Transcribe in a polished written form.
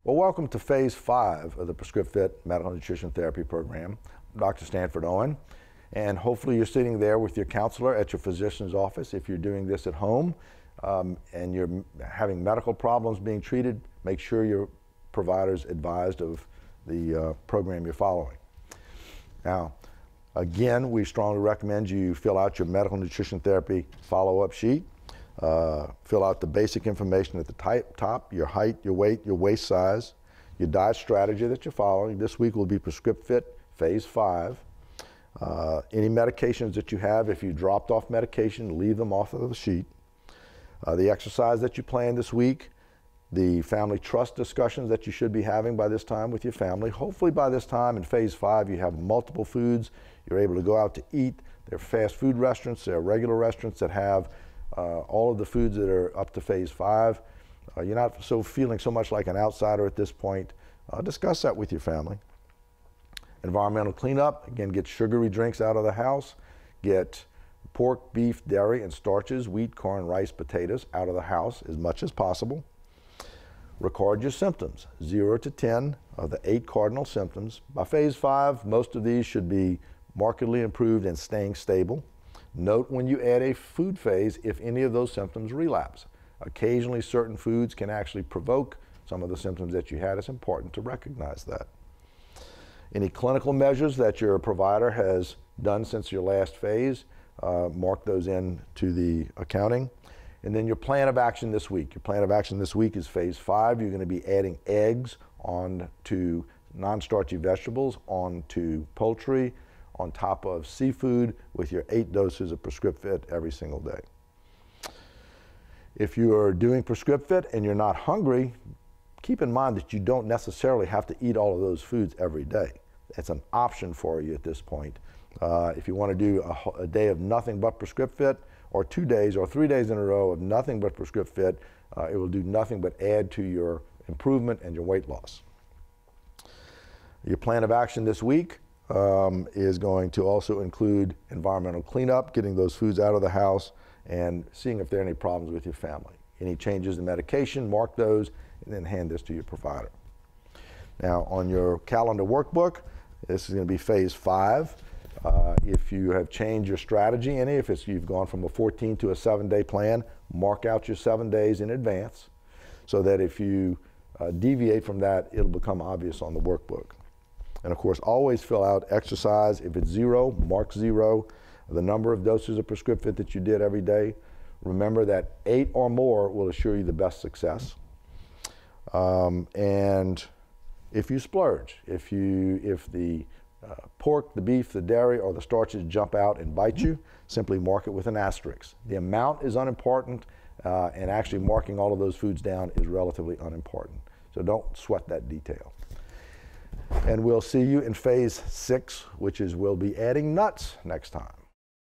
Well, welcome to Phase 5 of the PrescriptFit Medical Nutrition Therapy Program. I'm Dr. Stanford Owen, and hopefully you're sitting there with your counselor at your physician's office. If you're doing this at home and you're having medical problems being treated, make sure your provider's advised of the program you're following. Now, again, we strongly recommend you fill out your medical nutrition therapy follow-up sheet. Fill out the basic information at the top, your height, your weight, your waist size, your diet strategy that you're following. This week will be PrescriptFit Phase 5. Any medications that you have, if you dropped off medication, leave them off of the sheet. The exercise that you plan this week, the family trust discussions that you should be having by this time with your family. Hopefully by this time in Phase 5 you have multiple foods. You're able to go out to eat. There are fast food restaurants, there are regular restaurants that have all of the foods that are up to Phase 5. You're not feeling so much like an outsider at this point. Discuss that with your family. Environmental cleanup, again, get sugary drinks out of the house. Get pork, beef, dairy, and starches, wheat, corn, rice, potatoes out of the house as much as possible. Record your symptoms, 0 to 10 of the 8 cardinal symptoms. By Phase 5, most of these should be markedly improved and staying stable. Note when you add a food phase if any of those symptoms relapse. Occasionally certain foods can actually provoke some of the symptoms that you had. It's important to recognize that. Any clinical measures that your provider has done since your last phase, mark those in to the accounting. And then your plan of action this week. Your plan of action this week is Phase 5. You're going to be adding eggs onto non-starchy vegetables, onto poultry, on top of seafood with your 8 doses of PrescriptFit every single day. If you are doing PrescriptFit and you're not hungry, keep in mind that you don't necessarily have to eat all of those foods every day. It's an option for you at this point. If you want to do a day of nothing but PrescriptFit, or 2 days or 3 days in a row of nothing but PrescriptFit, it will do nothing but add to your improvement and your weight loss. Your plan of action this week is going to also include environmental cleanup, getting those foods out of the house, and seeing if there are any problems with your family. Any changes in medication, mark those, and then hand this to your provider. Now, on your calendar workbook, this is going to be Phase 5. If you have changed your strategy any, if you've gone from a 14 to a 7-day plan, mark out your 7 days in advance so that if you deviate from that, it'll become obvious on the workbook. And of course, always fill out exercise. If it's 0, mark 0. The number of doses of PrescriptFit that you did every day. Remember that 8 or more will assure you the best success. And if you splurge, if the pork, the beef, the dairy, or the starches jump out and bite you, simply mark it with an asterisk. The amount is unimportant, and actually marking all of those foods down is relatively unimportant. So don't sweat that detail. And we'll see you in Phase 6, which is we'll be adding nuts next time.